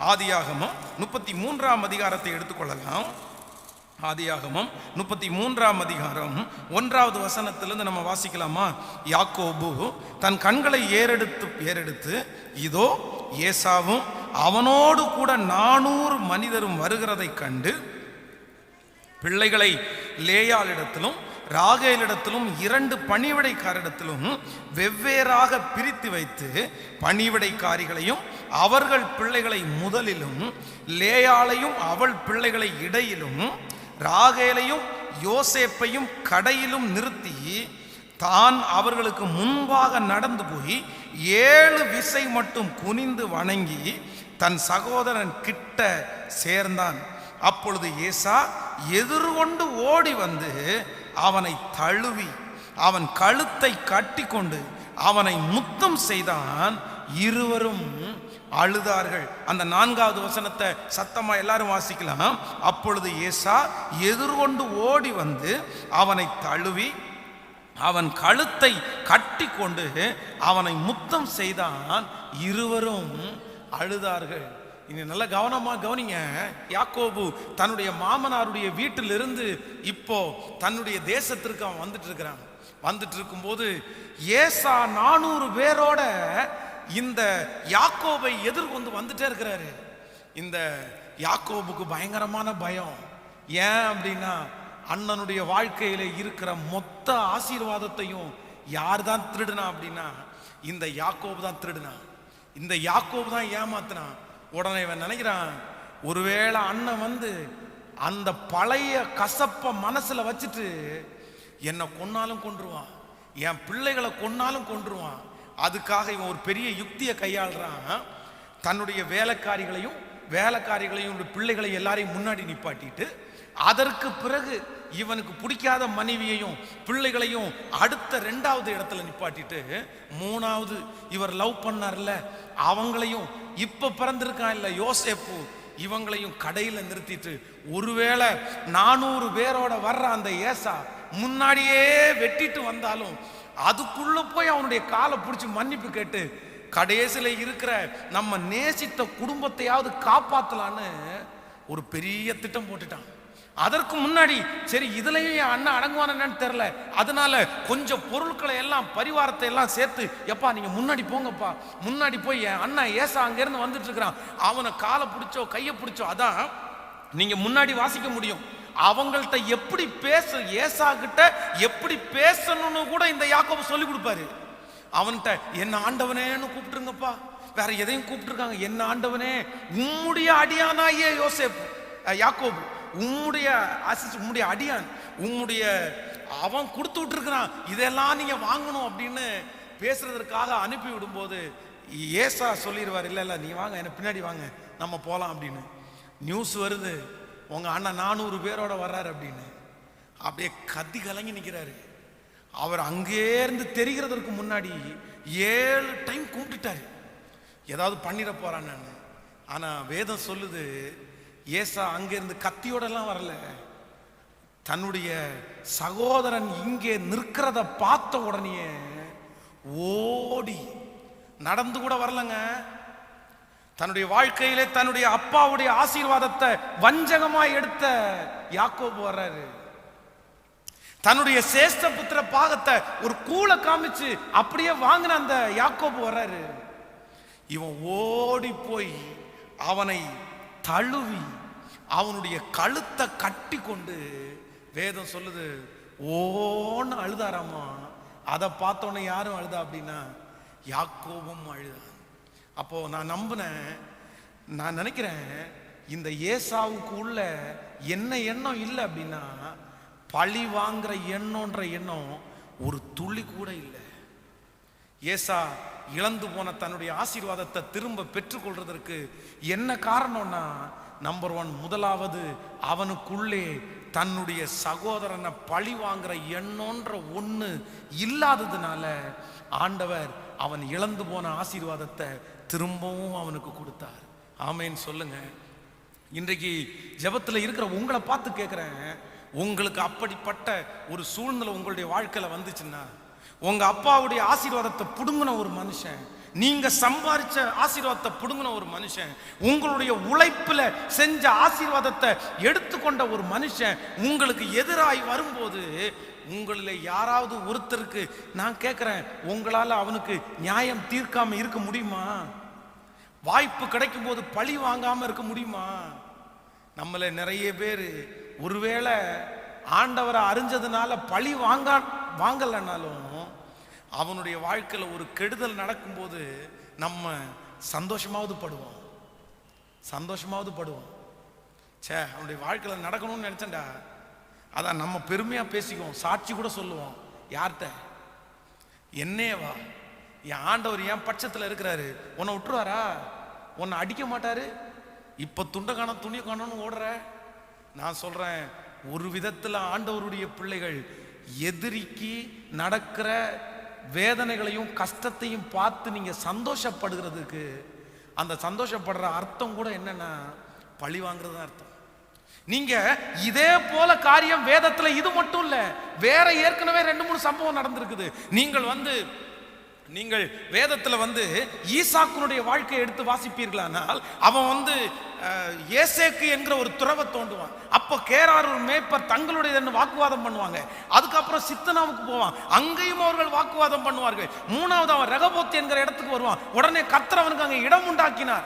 ஆதியாகமம் 33ஆம் அதிகாரத்தை எடுத்துக்கொள்ளலாம். ஆதியாகமம் 33ஆம் அதிகாரம் 1வது வசனத்திலிருந்து நம்ம வாசிக்கலாமா? யாக்கோபு தன் கண்களை ஏறெடுத்து இதோ ஏசாவும் அவனோடு கூட 400 மனிதரும் வருகிறதை கண்டு பிள்ளைகளை லேயாளிடத்திலும் ராகேலிடத்திலும் 2 பணிவிடைக்காரிடத்திலும் வெவ்வேறாக பிரித்து வைத்து பணிவிடைக்காரிகளையும் அவர்கள் பிள்ளைகளை முதலிலும் லேயாளையும் அவள் பிள்ளைகளை இடையிலும் ராகேலையும் யோசேப்பையும் கடையிலும் நிறுத்தி தான் அவர்களுக்கு முன்பாக நடந்து போய் 7 விசை மட்டும் குனிந்து வணங்கி தன் சகோதரன் கிட்ட சேர்ந்தான். அப்பொழுது ஏசா எதிர்கொண்டு ஓடி வந்து அவனை தழுவி அவன் கழுத்தை கட்டி கொண்டு அவனை முத்தம் செய்தான். இருவரும் அழுதார்கள். அந்த 4வது வசனத்தை சத்தமா எல்லாரும் வாசிக்கலாம். அப்பொழுது ஏசா எதிர்கொண்டு ஓடி வந்து அவனை தழுவி அவன் கழுத்தை கட்டி கொண்டு அவனை முத்தம் செய்தான். இருவரும் அழுதார்கள். இனி நல்ல கவனமா கவனிங்க. யாக்கோபு தன்னுடைய மாமனாருடைய வீட்டிலிருந்து இப்போ தன்னுடைய தேசத்திற்கு அவன் வந்துட்டு இருக்கும்போது ஏசா 400 பேரோட இந்த யாக்கோபை எதிர்கொண்டு வந்துட்டே இருக்கிறாரு. இந்த யாக்கோபுக்கு பயங்கரமான பயம். ஏன் அப்படின்னா அண்ணனுடைய வாழ்க்கையில இருக்கிற மொத்த ஆசீர்வாதத்தையும் யார் தான் திருடுனா அப்படின்னா இந்த யாக்கோபு தான் திருடுனான். இந்த யாக்கோபு தான் ஏமாத்தினான். உடனே இவன் நினைக்கிறான், ஒருவேளை அண்ணன் வந்து அந்த பழைய கசப்ப மனசுல வச்சுட்டு என்னை கொன்னாலும் கொன்றுவான், என் பிள்ளைகளை கொன்னாலும் கொன்றுவான். அதுக்காக இவன் ஒரு பெரிய யுக்தியை கையாளுறான். தன்னுடைய வேலைக்காரிகளையும் பிள்ளைகளை எல்லாரையும் முன்னாடி நிப்பாட்டிட்டு அதற்கு பிறகு இவனுக்கு பிடிக்காத மனைவியையும் பிள்ளைகளையும் அடுத்த 2வது இடத்துல நிப்பாட்டிட்டு 3வது இவர் லவ் பண்ணார்ல அவங்களையும் இப்ப பிறந்திருக்கான் இல்ல யோசேப்பு இவங்களையும் கடையில நிறுத்திட்டு ஒருவேளை 400 பேரோட வர்ற அந்த ஏசா முன்னாடியே வெட்டிட்டு வந்தாலும் அதுக்குள்ள போய் அவனுடைய காலை பிடிச்சி மன்னிப்பு கேட்டு கடைசியில இருக்கிற நம்ம நேசித்த குடும்பத்தையாவது காப்பாத்தலான்னு ஒரு பெரிய திட்டம் போட்டுட்டான். அதற்கு முன்னாடி சரி இதுலயும் என் அண்ணன் அடங்குவானு தெரியல, அதனால கொஞ்சம் பொருட்களை எல்லாம் பரிவாரத்தை எல்லாம் சேர்த்து எப்பா நீங்க முன்னாடி போங்கப்பா, முன்னாடி போய் என் அண்ணன் ஏசா அங்க இருந்து வந்துட்டு இருக்கிறான், அவனை காலை பிடிச்சோ கையை பிடிச்சோ அதான் நீங்க முன்னாடி வாசிக்க முடியும். அவங்கள்ட்ட எப்படி ஏசா கிட்ட எப்படி பேசணும்னு கூட இந்த யாக்கோபு சொல்லி கொடுப்பாரு. அவன்கிட்ட என்ன ஆண்டவனேன்னு கூப்பிட்டுருங்கப்பா, வேற எதையும் கூப்பிட்டுருக்காங்க, என்ன ஆண்டவனே உம்முடைய அடியானாயே யாக்கோபு, உம்முடைய அடியான், உம்முடைய அவன் கொடுத்து விட்டுருக்கிறான், இதெல்லாம் நீங்க வாங்கணும் அப்படின்னு பேசுறதற்காக அனுப்பி விடும்போது ஏசா சொல்லிடுவார், இல்ல நீ வாங்க என்ன பின்னாடி வாங்க நம்ம போலாம் அப்படின்னு. நியூஸ் வருது உங்க அண்ணன் 400 பேரோட வர்றாரு அப்படின்னு. அப்படியே கத்தி கலங்கி நிக்கிறாரு. அவர் அங்கே இருந்து தெரிகிறதற்கு முன்னாடி 7 டைம் கும்பிட்டுட்டாரு, ஏதாவது பண்ணிட போறான். ஆனா வேதம் சொல்லுது ஏசா அங்கிருந்து கத்தியோட எல்லாம் வரல, தன்னுடைய சகோதரன் இங்கே நிற்கிறத பார்த்த உடனே ஓடி நடந்து கூட வரலங்க. தன்னுடைய வாழ்க்கையிலே தன்னுடைய அப்பாவுடைய ஆசீர்வாதத்தை வஞ்சகமா எடுத்த யாக்கோபு வர்றாரு. தன்னுடைய சேஷ்ட புத்திர பாகத்தை ஒரு கூளை காமிச்சு அப்படியே வாங்கின அந்த யாக்கோபு வர்றாரு. இவன் ஓடி போய் அவனை தழுவி அவனுடைய கழுத்தை கட்டி கொண்டு வேதம் சொல்லுது ஓன்னு அழுதாராமா. அதை பார்த்தோன்னே யாரும் அழுதா அப்படின்னா யாக்கோபும் அழுதான். அப்போ நான் நினைக்கிறேன் இந்த ஏசாவுக்கு உள்ள என்ன எண்ணம் இல்லை அப்படின்னா பழி வாங்குற எண்ணம் ஒரு துளி கூட இல்லை. ஏசா இழந்து போன தன்னுடைய ஆசீர்வாதத்தை திரும்ப பெற்றுக்கொள்றதற்கு என்ன காரணம்னா நம்பர் 1 முதலாவது அவனுக்குள்ளே தன்னுடைய சகோதரனை பழி வாங்குற எண்ணம்ன்ற ஒண்ணு இல்லாததுனால ஆண்டவர் அவன் இழந்து போன ஆசீர்வாதத்தை திரும்பவும் அவனுக்கு கொடுத்தார். ஆமேன்னு சொல்லுங்க. இன்றைக்கு ஜெபத்தில் இருக்கிற உங்களை பார்த்து கேட்கிறேன், உங்களுக்கு அப்படிப்பட்ட ஒரு சூழ்நிலை உங்களுடைய வாழ்க்கையில வந்துச்சுன்னா, உங்க அப்பாவுடைய ஆசீர்வாதத்தை புடுங்கின ஒரு மனுஷன் நீங்க சம்பாதிச்ச ஆசீர்வாதத்தை புடுங்கின ஒரு மனுஷன், உங்களுடைய உழைப்புல செஞ்ச ஆசீர்வாதத்தை எடுத்துக்கொண்ட ஒரு மனுஷன் உங்களுக்கு எதிராய் வரும்போது, உங்களில் யாராவது ஒருத்தருக்கு நான் கேட்கிறேன், உங்களால அவனுக்கு நியாயம் தீர்க்காம இருக்க முடியுமா? வாய்ப்பு கிடைக்கும் போது பழி வாங்காம இருக்க முடியுமா? நம்மள நிறைய பேர் ஒருவேளை ஆண்டவரை அறிஞ்சதுனால பழி வாங்கலனாலும் அவனுடைய வாழ்க்கையில் ஒரு கெடுதல் நடக்கும்போது நம்ம சந்தோஷமாவது படுவோம். சே, அவனுடைய வாழ்க்கையில் நடக்கணும்னு நினைச்சேன்டா, அதான் நம்ம பெருமையா பேசிக்குவோம், சாட்சி கூட சொல்லுவோம். யார்கிட்ட? என்னேவா, என் ஆண்டவர் என் பட்சத்தில் இருக்கிறாரு, உன்னை விட்டுருவாரா? உன்னை அடிக்க மாட்டாரு? இப்ப துண்டை காணோம் துணியை காணோம்னு ஓடுற. நான் சொல்றேன், ஒரு விதத்தில் ஆண்டவருடைய பிள்ளைகள் எதிரிக்கு நடக்கிற வேதனைகளையும் கஷ்டத்தையும் பார்த்து நீங்க சந்தோஷப்படுகிறதுக்கு, அந்த சந்தோஷப்படுற அர்த்தம் கூட என்னன்னா பழி வாங்குறது அர்த்தம். நீங்க இதே போல காரியம் வேதத்துல இது மட்டும் இல்ல, வேற ஏற்கனவே 2-3 சம்பவம் நடந்திருக்குது. நீங்கள் வேதத்துல ஈசாக்குனுடைய வாழ்க்கையை எடுத்து வாசிப்பீர்களானால், அவன் ஏசேக்கு என்கிற ஒரு துறவை தோண்டுவான். அப்போ கேரார் ஒரு மேய்ப்பர் தங்களுடைய வாக்குவாதம் பண்ணுவாங்க. அதுக்கப்புறம் சித்தனாவுக்கு போவான், அங்கேயும் அவர்கள் வாக்குவாதம் பண்ணுவார்கள். 3வது அவன் ரெகோபோத் என்கிற இடத்துக்கு வருவான். உடனே கர்த்தர் அவனுக்கு அங்கே இடம் உண்டாக்கினார்.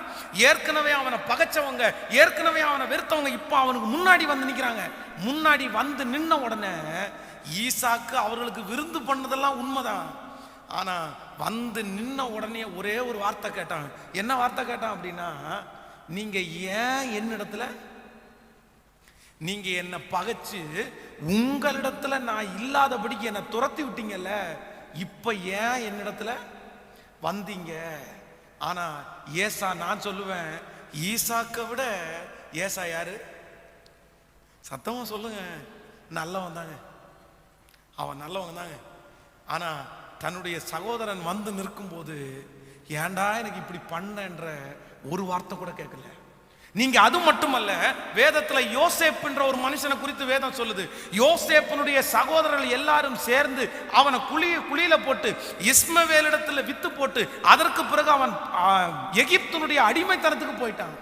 ஏற்கனவே அவனை பகைச்சவங்க, ஏற்கனவே அவனை வெறுத்தவங்க இப்போ அவனுக்கு முன்னாடி நிற்கிறாங்க. முன்னாடி நின்ன உடனே ஈசாக்கு அவர்களுக்கு விருந்து பண்ணதெல்லாம் உண்மைதான். ஆனா நின்ன உடனே ஒரே ஒரு வார்த்தை கேட்டான். என்ன வார்த்தை கேட்டான் அப்படின்னா, நீங்க ஏன் என்னிடத்துல, நீங்க என்ன பகைச்சு உங்களிடத்துல நான் இல்லாதபடிக்கு என்ன துரத்தி விட்டீங்கல்ல, இப்ப ஏன் என்னிடத்துல வந்தீங்க? ஆனா ஏசா, நான் சொல்லுவேன், ஈசாக்கை விட ஏசா யாரு? சத்தமா சொல்லுங்க. நல்லவன் தாங்க, அவன் நல்லவன் தாங்க. ஆனா தன்னுடைய சகோதரன் நிற்கும் போது, ஏண்டா எனக்கு இப்படி பண்ணன்ற ஒரு வார்த்தை கூட கேட்கல. நீங்க அது மட்டுமல்ல, வேதத்துல யோசேப் என்ற ஒரு மனுஷனை குறித்து வேதம் சொல்லுது. யோசேப்பினுடைய சகோதரர்கள் எல்லாரும் சேர்ந்து அவனை குழியில போட்டு இஸ்மவேலிடத்துல வித்து போட்டு, அதற்கு பிறகு அவன் எகிப்தினுடைய அடிமைத்தனத்துக்கு போயிட்டான்.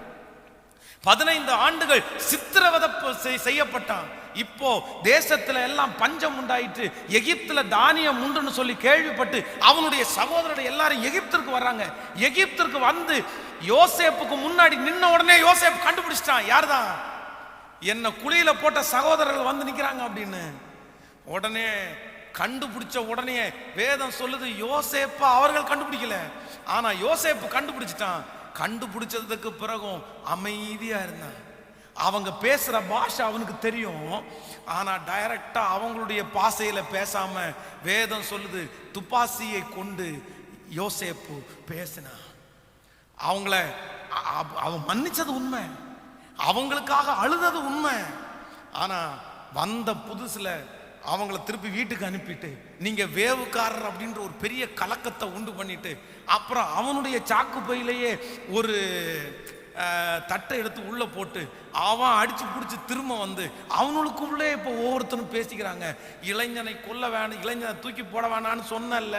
15 ஆண்டுகள் சித்திரவதை செய்யப்பட்டான். இப்போ தேசத்துல எல்லாம் பஞ்சம் உண்டாயிற்று. எகிப்துல தானியம் உண்டுன்னு சொல்லி கேள்விப்பட்டு அவனுடைய சகோதரர்கள் எல்லாரும் எகிப்திற்கு வர்றாங்க. எகிப்திற்கு யோசேப்புக்கு முன்னாடி நின்ன உடனே யோசேப் கண்டுபிடிச்சிட்டான், யார்தான்? என்ன குழியில போட்ட சகோதரர்கள் நிக்கிறாங்க அப்படின்னு. உடனே கண்டுபிடிச்ச உடனே வேதம் சொல்லுது, யோசேப்ப அவர்கள் கண்டுபிடிக்கல, ஆனா யோசேப்பு கண்டுபிடிச்சிட்டான். கண்டுபிடிச்சதுக்கு பிறகும் அமைதியா இருந்தான். அவங்க பேசுற பாஷை அவனுக்கு தெரியும், ஆனா டைரக்டா அவங்களுடைய பாசையில பேசாம வேதம் சொல்லுது, துப்பாசியை கொண்டு யோசேப்பு பேசினான். அவன் மன்னிச்சது உண்மை, அவங்களுக்காக அழுதது உண்மை. ஆனா புதுசுல அவங்கள திருப்பி வீட்டுக்கு அனுப்பிட்டு, நீங்க வேவுக்காரர் அப்படின்ற ஒரு பெரிய கலக்கத்தை உண்டு பண்ணிட்டு, அப்புறம் அவனுடைய சாக்கு பையிலேயே ஒரு தட்டை எடுத்து உள்ள போட்டு அவன் அடிச்சு பிடிச்சி திரும்ப அவனுக்குள்ளே இப்போ ஒவ்வொருத்தரும் பேசிக்கிறாங்க. இளைஞனை கொல்ல வேணாம், இளைஞனை தூக்கி போட வேணான்னு சொன்னல,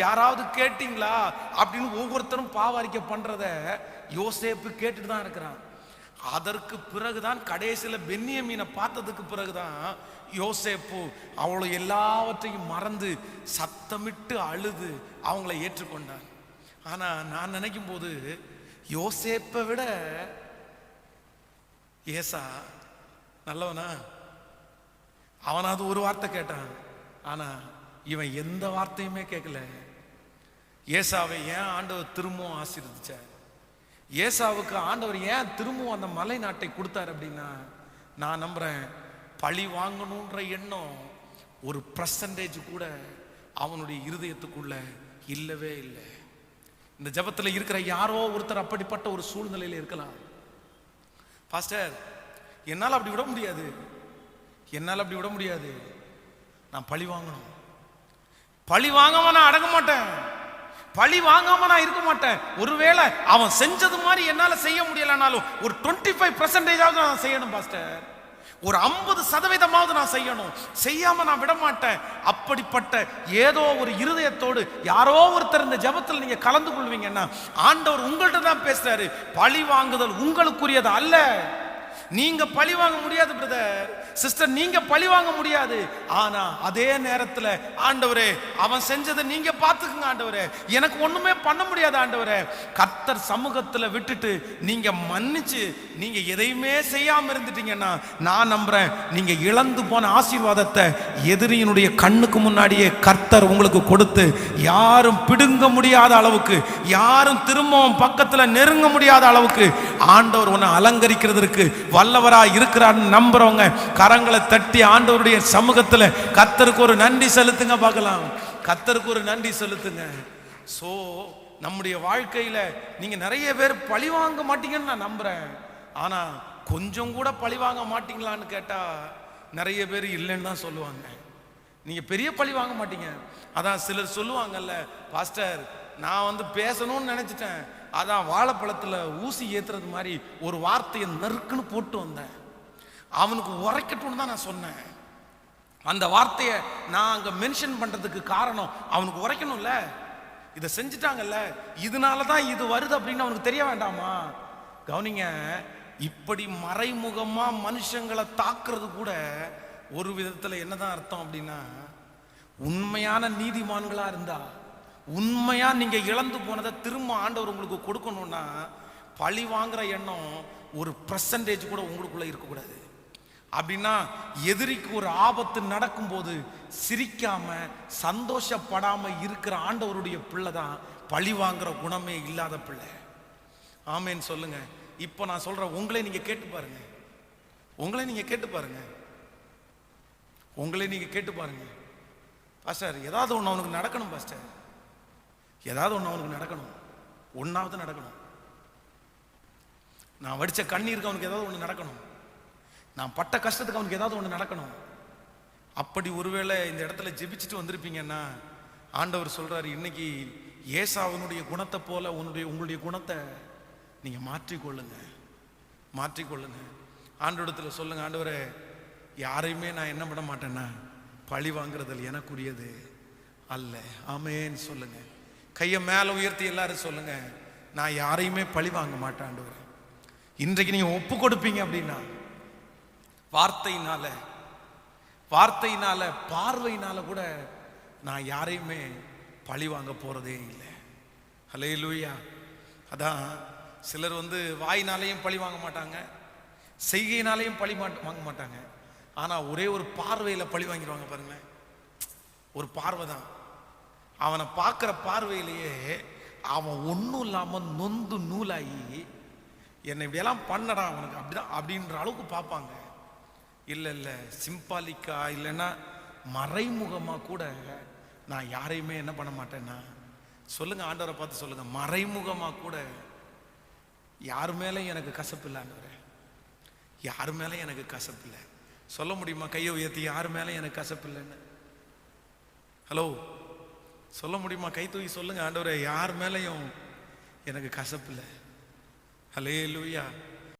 யாராவது கேட்டீங்களா அப்படின்னு ஒவ்வொருத்தரும் பாவாரிக்க பண்றத யோசேப்பு கேட்டுட்டு தான் இருக்கிறான். அதற்கு பிறகுதான் கடைசியில பென்யமீனை பார்த்ததுக்கு பிறகுதான் யோசேப்பு அவளை எல்லாவற்றையும் மறந்து சத்தமிட்டு அழுது அவங்கள ஏற்றுக்கொண்டான். ஆனா நான் நினைக்கும் போது, யோசேப்பை விட ஏசா நல்லவனா? அவனாவது ஒரு வார்த்தை கேட்டான், ஆனா இவன் எந்த வார்த்தையுமே கேட்கல. ஏசாவை ஏன் ஆண்டவர் திரும்பவும் ஆசீர்வதிச்சார்? ஏசாவுக்கு ஆண்டவர் ஏன் திரும்பவும் அந்த மலை நாட்டை கொடுத்தார் அப்படின்னா, நான் நம்புறேன், பழி வாங்கணுன்ற எண்ணம் ஒரு % கூட அவனுடைய இருதயத்துக்குள்ள இல்லவே இல்லை. இந்த ஜபத்தில் இருக்கிற யாரோ ஒருத்தர் அப்படிப்பட்ட ஒரு சூழ்நிலையில் இருக்கலாம். பாஸ்டர், என்னால் அப்படி விட முடியாது, என்னால் அப்படி விட முடியாது, நான் பழி வாங்கணும், பழி வாங்காம நான் அடங்க மாட்டேன், பழி வாங்காம நான் இருக்க மாட்டேன். ஒருவேளை அவன் செஞ்சது மாதிரி என்னால செய்ய முடியலனாலும் ஒரு 25% நான் செய்யணும் பாஸ்டர். ஒரு 50% நான் செய்யணும், செய்யாம நான் விட மாட்டேன். அப்படிப்பட்ட ஏதோ ஒரு இருதயத்தோடு யாரோ ஒருத்தர் இந்த ஜெபத்தில் நீங்க கலந்து கொள்வீங்கன்னா ஆண்டவர் உங்கள்கிட்ட தான் பேசுறாரு. பழி வாங்குதல் உங்களுக்குரியது அல்ல. நீங்க பழி வாங்க முடியாது பிரதர், சிஸ்டர், நீங்க பழி வாங்க முடியாது. ஆனா அதே நேரத்தில் ஆண்டவரே அவன் செஞ்சதை நீங்க பார்த்துக்குங்க ஆண்டவரே, எனக்கு ஒண்ணுமே பண்ண முடியாது ஆண்டவரே. கர்த்தர் சமூகத்தில் விட்டுட்டு நீங்க மன்னிச்சு நீங்க எதையுமே செய்யாம இருந்துட்டீங்கன்னா நான் நம்புறேன் நீங்க இழந்து போன ஆசீர்வாதத்தை எதிரியினுடைய கண்ணுக்கு முன்னாடியே கர்த்தர் உங்களுக்கு கொடுத்து யாரும் பிடுங்க முடியாத அளவுக்கு, யாரும் திரும்பவும் பக்கத்தில் நெருங்க முடியாத அளவுக்கு ஆண்டவர் உன்னை அலங்கரிக்கிறதுக்கு வல்லவராய் இருக்கிறார் நம்புறவங்க கரங்களை தட்டி ஆண்டவருடைய சமூகத்தில் கர்த்தருக்கு ஒரு நன்றி செலுத்துங்க. பார்க்கலாம், கர்த்தருக்கு ஒரு நன்றி செலுத்துங்க. சோ நம்முடைய வாழ்க்கையில நீங்க நிறைய பேர் பழி வாங்க மாட்டீங்கன்னு நான் நம்புறேன். ஆனா கொஞ்சம் கூட பழி வாங்க மாட்டீங்களான்னு கேட்டா நிறைய பேர் இல்லைன்னு தான் சொல்லுவாங்க. நீங்க பெரிய பழி வாங்க மாட்டீங்க. அதான் சிலர் சொல்லுவாங்கல்ல, பாஸ்டர் நான் பேசணும்னு நினைச்சிட்டேன், அதான் வாழைப்பழத்துல ஊசி ஏத்துறது மாதிரி ஒரு வார்த்தையை நறுக்குன்னு போட்டு வந்தேன், அவனுக்கு உரைக்கட்டும்னு தான் நான் சொன்னேன். அந்த வார்த்தையை நான் அங்க மென்ஷன் பண்றதுக்கு காரணம் அவனுக்கு உரைக்கணும்ல, இதை செஞ்சுட்டாங்கல்ல, இதனால தான் இது வருது அப்படின்னு அவனுக்கு தெரிய வேண்டாமா? கவனிங்க, இப்படி மறைமுகமா மனுஷங்களை தாக்குறது கூட ஒரு விதத்துல என்னதான் அர்த்தம் அப்படின்னா, உண்மையான நீதிமான்களா இருந்தா, உண்மையா நீங்க இழந்து போனதை திரும்ப ஆண்டவர் உங்களுக்கு கொடுக்கணும்னா பழி வாங்குற எண்ணம் ஒரு % கூட உங்களுக்குள்ள இருக்கக்கூடாது. அப்படின்னா எதிரிக்கு ஒரு ஆபத்து நடக்கும் போது சிரிக்காம சந்தோஷப்படாம இருக்கிற ஆண்டவருடைய பிள்ளை தான் பழி வாங்குற குணமே இல்லாத பிள்ளை. ஆமேன்னு சொல்லுங்க. இப்போ நான் சொல்ற உங்களே நீங்க கேட்டு பாருங்க, உங்களே நீங்க கேட்டு பாருங்க, உங்களே நீங்க கேட்டு பாருங்க. பாஸ்டர் ஏதாவது ஒன்று அவனுக்கு நடக்கணும், பாஸ்டர் ஏதாவது ஒன்று அவனுக்கு நடக்கணும், ஒன்றாவது நடக்கணும். நான் வடித்த கண்ணீருக்கு அவனுக்கு ஏதாவது ஒன்று நடக்கணும், நான் பட்ட கஷ்டத்துக்கு அவனுக்கு ஏதாவது ஒன்று நடக்கணும். அப்படி ஒருவேளை இந்த இடத்துல ஜெபிச்சுட்டு வந்திருப்பீங்கன்னா ஆண்டவர் சொல்றாரு, இன்னைக்கு ஏசாவினுடைய குணத்தை போல உங்களுடைய குணத்தை நீங்க மாற்றிக்கொள்ளுங்க, மாற்றிக்கொள்ளுங்க. ஆண்டவரிடத்துல சொல்லுங்க, ஆண்டவரே யாரையுமே நான் என்ன பண்ண மாட்டேன்னா பழி வாங்குறதில் எனக்குரியது அல்ல. ஆமேன்னு சொல்லுங்க. கையை மேல உயர்த்தி எல்லாரும் சொல்லுங்க, நான் யாரையுமே பழி வாங்க மாட்டேன் ஆண்டவரே. இன்றைக்கு நீங்க ஒப்பு கொடுப்பீங்க அப்படின்னா வார்த்தையினால பார்வையினால கூட நான் யாரையுமே பழி வாங்க போறதே இல்லை. ஹல்லேலூயா. அதான் சிலர் வாயினாலையும் பழி வாங்க மாட்டாங்க, செய்கையினாலையும் பழி வாங்க மாட்டாங்க. ஆனா ஒரே ஒரு பார்வையில பழி வாங்கிடுவாங்க பாருங்களேன். ஒரு பார்வை தான், அவனை பார்க்குற பார்வையிலேயே அவன் ஒன்றும் இல்லாமல் நொந்து நூலாகி என்னை இப்படியெல்லாம் பண்ணடா அவனுக்கு அப்படிதான் அப்படின்ற அளவுக்கு பார்ப்பாங்க. இல்லை இல்லை, சிம்பாலிக்கா இல்லைன்னா மறைமுகமாக கூட நான் யாரையுமே என்ன பண்ண மாட்டேன்னா சொல்லுங்க, ஆண்டவரை பார்த்து சொல்லுங்க, மறைமுகமாக கூட யார் மேலே எனக்கு கசப்பு இல்லை ஆண்டவரே, யார் மேலே எனக்கு கசப்பு இல்லை. சொல்ல முடியுமா? கையை உயர்த்தி யார் மேலே எனக்கு கசப்பு இல்லைன்னு. ஹலோ, சொல்ல முடியுமா? கை தூக்கி சொல்லுங்க, ஆண்டவரே யார் மேலேயும் எனக்கு கசப்பு இல்லை. ஹல்லேலூயா.